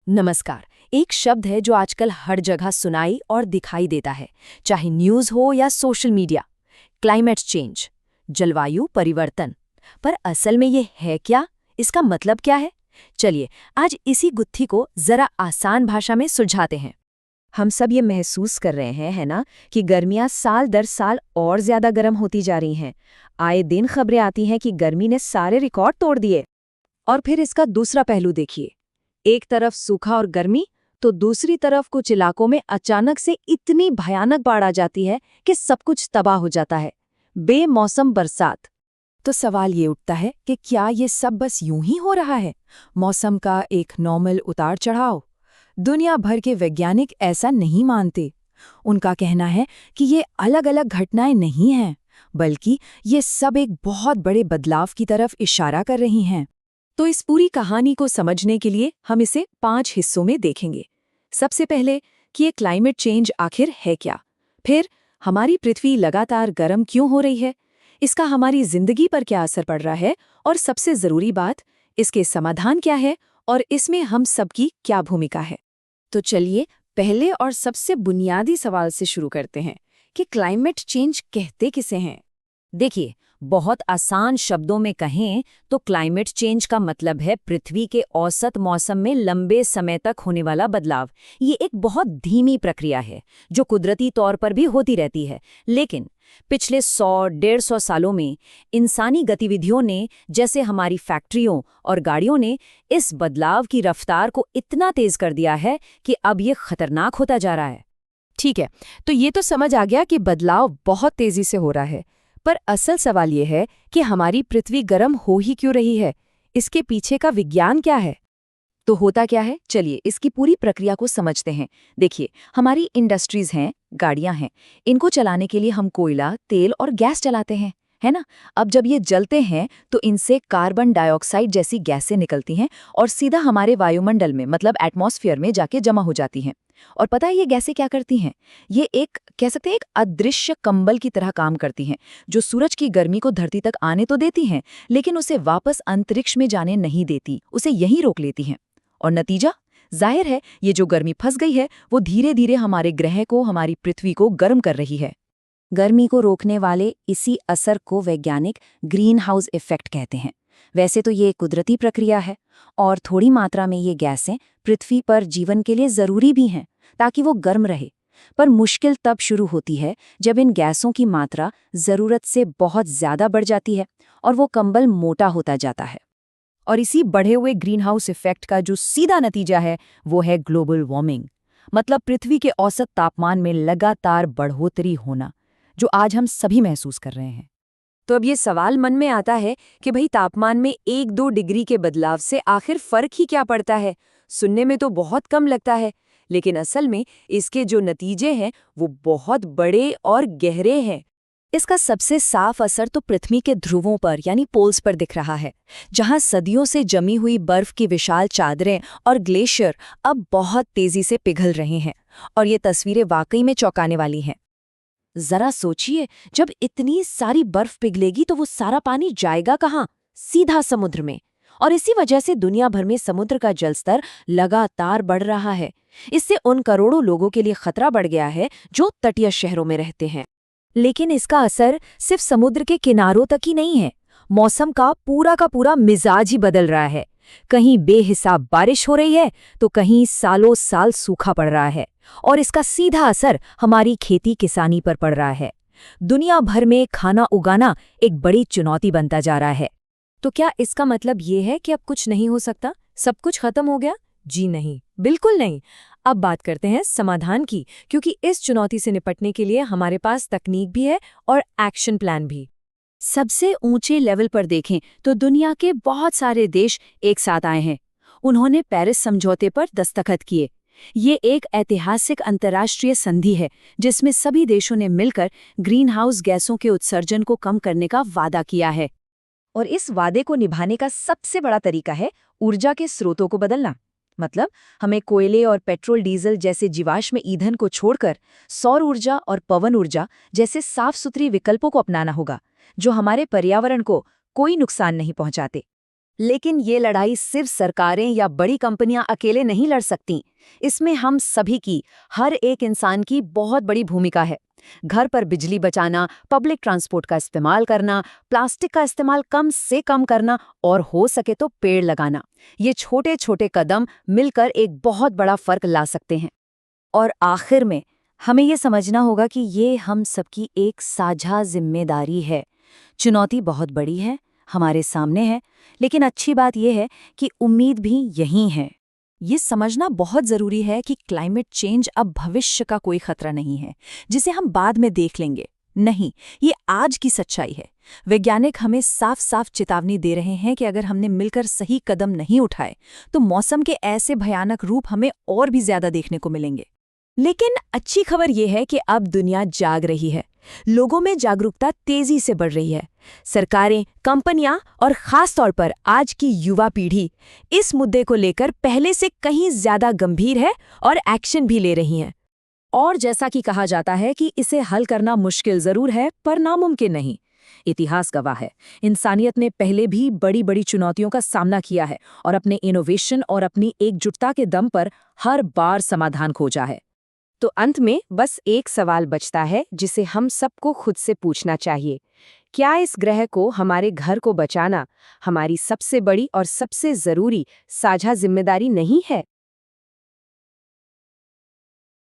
नमस्कार। एक शब्द है जो आजकल हर जगह सुनाई और दिखाई देता है, चाहे न्यूज़ हो या सोशल मीडिया। क्लाइमेट चेंज, जलवायु परिवर्तन। पर असल में ये है क्या? इसका मतलब क्या है? चलिए आज इसी गुत्थी को जरा आसान भाषा में सुलझाते हैं। हम सब ये महसूस कर रहे हैं, है ना, कि गर्मियां साल दर साल और ज्यादा गर्म होती जा रही हैं। आए दिन खबरें आती हैं कि गर्मी ने सारे रिकॉर्ड तोड़ दिए। और फिर इसका दूसरा पहलू देखिए, एक तरफ सूखा और गर्मी, तो दूसरी तरफ कुछ इलाकों में अचानक से इतनी भयानक बाढ़ आ जाती है कि सब कुछ तबाह हो जाता है। बेमौसम बरसात। तो सवाल ये उठता है कि क्या ये सब बस यूं ही हो रहा है, मौसम का एक नॉर्मल उतार चढ़ाव? दुनिया भर के वैज्ञानिक ऐसा नहीं मानते। उनका कहना है कि ये अलग अलग घटनाएं नहीं हैं, बल्कि ये सब एक बहुत बड़े बदलाव की तरफ इशारा कर रही हैं। तो इस पूरी कहानी को समझने के लिए हम इसे 5 हिस्सों में देखेंगे। सबसे पहले कि ये क्लाइमेट चेंज आखिर है क्या, फिर हमारी पृथ्वी लगातार गर्म क्यों हो रही है, इसका हमारी जिंदगी पर क्या असर पड़ रहा है, और सबसे जरूरी बात, इसके समाधान क्या है और इसमें हम सबकी क्या भूमिका है। तो चलिए पहले और सबसे बुनियादी सवाल से शुरू करते हैं कि क्लाइमेट चेंज कहते किसे हैं। देखिए, बहुत आसान शब्दों में कहें तो क्लाइमेट चेंज का मतलब है पृथ्वी के औसत मौसम में लंबे समय तक होने वाला बदलाव। ये एक बहुत धीमी प्रक्रिया है जो कुदरती तौर पर भी होती रहती है, लेकिन पिछले 100-150 सालों में इंसानी गतिविधियों ने, जैसे हमारी फैक्ट्रियों और गाड़ियों ने, इस बदलाव की रफ्तार को इतना तेज कर दिया है कि अब ये खतरनाक होता जा रहा है। ठीक है, तो ये तो समझ आ गया कि बदलाव बहुत तेजी से हो रहा है, पर असल सवाल ये है कि हमारी पृथ्वी गर्म हो ही क्यों रही है? इसके पीछे का विज्ञान क्या है? तो होता क्या है, चलिए इसकी पूरी प्रक्रिया को समझते हैं। देखिए, हमारी इंडस्ट्रीज हैं, गाड़ियां हैं, इनको चलाने के लिए हम कोयला, तेल और गैस जलाते हैं, है ना। अब जब ये जलते हैं तो इनसे कार्बन डाइऑक्साइड जैसी गैसें निकलती हैं और सीधा हमारे वायुमंडल में, मतलब एटमॉस्फेयर में जाके जमा हो जाती हैं। और पता है ये गैसें क्या करती हैं? ये एक, कह सकते हैं, एक अदृश्य कंबल की तरह काम करती हैं, जो सूरज की गर्मी को धरती तक आने तो देती हैं, लेकिन उसे वापस अंतरिक्ष में जाने नहीं देती, उसे यहीं रोक लेती हैं। और नतीजा जाहिर है, ये जो गर्मी फंस गई है वो धीरे धीरे हमारे ग्रह को, हमारी पृथ्वी को गर्म कर रही है। गर्मी को रोकने वाले इसी असर को वैज्ञानिक ग्रीन हाउस इफेक्ट कहते हैं। वैसे तो ये एक कुदरती प्रक्रिया है और थोड़ी मात्रा में ये गैसें पृथ्वी पर जीवन के लिए जरूरी भी हैं ताकि वो गर्म रहे। पर मुश्किल तब शुरू होती है जब इन गैसों की मात्रा जरूरत से बहुत ज्यादा बढ़ जाती है और वो कंबल मोटा होता जाता है। और इसी बढ़े हुए ग्रीन हाउस इफेक्ट का जो सीधा नतीजा है वो है ग्लोबल वार्मिंग, मतलब पृथ्वी के औसत तापमान में लगातार बढ़ोतरी होना, जो आज हम सभी महसूस कर रहे हैं। तो अब ये सवाल मन में आता है कि भाई, तापमान में 1-2 डिग्री के बदलाव से आखिर फर्क ही क्या पड़ता है? सुनने में तो बहुत कम लगता है, लेकिन असल में इसके जो नतीजे हैं वो बहुत बड़े और गहरे हैं। इसका सबसे साफ असर तो पृथ्वी के ध्रुवों पर, यानी पोल्स पर दिख रहा है, जहां सदियों से जमी हुई बर्फ की विशाल चादरें और ग्लेशियर अब बहुत तेजी से पिघल रहे हैं। और ये तस्वीरें वाकई में चौंकाने वाली हैं। जरा सोचिए, जब इतनी सारी बर्फ पिघलेगी तो वो सारा पानी जाएगा कहाँ? सीधा समुद्र में। और इसी वजह से दुनिया भर में समुद्र का जलस्तर लगातार बढ़ रहा है। इससे उन करोड़ों लोगों के लिए खतरा बढ़ गया है जो तटीय शहरों में रहते हैं। लेकिन इसका असर सिर्फ समुद्र के किनारों तक ही नहीं है। मौसम का पूरा मिजाज ही बदल रहा है। कहीं बेहिसाब बारिश हो रही है तो कहीं सालों साल सूखा पड़ रहा है। और इसका सीधा असर हमारी खेती किसानी पर पड़ रहा है। दुनिया भर में खाना उगाना एक बड़ी चुनौती बनता जा रहा है। तो क्या इसका मतलब ये है कि अब कुछ नहीं हो सकता, सब कुछ खत्म हो गया? जी नहीं, बिल्कुल नहीं। अब बात करते हैं समाधान की, क्योंकि इस चुनौती से निपटने के लिए हमारे पास तकनीक भी है और एक्शन प्लान भी। सबसे ऊंचे लेवल पर देखें तो दुनिया के बहुत सारे देश एक साथ आए हैं। उन्होंने पेरिस समझौते पर दस्तखत किए। ये एक ऐतिहासिक अंतर्राष्ट्रीय संधि है जिसमें सभी देशों ने मिलकर ग्रीन हाउस गैसों के उत्सर्जन को कम करने का वादा किया है। और इस वादे को निभाने का सबसे बड़ा तरीका है ऊर्जा के स्रोतों को बदलना। मतलब हमें कोयले और पेट्रोल डीजल जैसे जीवाश्म ईंधन को छोड़कर सौर ऊर्जा और पवन ऊर्जा जैसे साफ सुथरी विकल्पों को अपनाना होगा, जो हमारे पर्यावरण को कोई नुकसान नहीं पहुंचाते। लेकिन ये लड़ाई सिर्फ सरकारें या बड़ी कंपनियां अकेले नहीं लड़ सकती। इसमें हम सभी की, हर एक इंसान की बहुत बड़ी भूमिका है। घर पर बिजली बचाना, पब्लिक ट्रांसपोर्ट का इस्तेमाल करना, प्लास्टिक का इस्तेमाल कम से कम करना और हो सके तो पेड़ लगाना। ये छोटे छोटे कदम मिलकर एक बहुत बड़ा फर्क ला सकते हैं। और आखिर में हमें ये समझना होगा कि ये हम सबकी एक साझा जिम्मेदारी है। चुनौती बहुत बड़ी है, हमारे सामने है, लेकिन अच्छी बात यह है कि उम्मीद भी यही है। ये समझना बहुत जरूरी है कि क्लाइमेट चेंज अब भविष्य का कोई खतरा नहीं है जिसे हम बाद में देख लेंगे। नहीं, ये आज की सच्चाई है। वैज्ञानिक हमें साफ साफ चेतावनी दे रहे हैं कि अगर हमने मिलकर सही कदम नहीं उठाए तो मौसम के ऐसे भयानक रूप हमें और भी ज्यादा देखने को मिलेंगे। लेकिन अच्छी खबर यह है कि अब दुनिया जाग रही है। लोगों में जागरूकता तेजी से बढ़ रही है। सरकारें, कंपनियां और खास तौर पर आज की युवा पीढ़ी इस मुद्दे को लेकर पहले से कहीं ज्यादा गंभीर है और एक्शन भी ले रही हैं। और जैसा कि कहा जाता है कि इसे हल करना मुश्किल जरूर है पर नामुमकिन नहीं। इतिहास गवाह है, इंसानियत ने पहले भी बड़ी बड़ी चुनौतियों का सामना किया है और अपने इनोवेशन और अपनी एकजुटता के दम पर हर बार समाधान खोजा है। तो अंत में बस एक सवाल बचता है जिसे हम सबको खुद से पूछना चाहिए। क्या इस ग्रह को, हमारे घर को बचाना हमारी सबसे बड़ी और सबसे जरूरी साझा जिम्मेदारी नहीं है?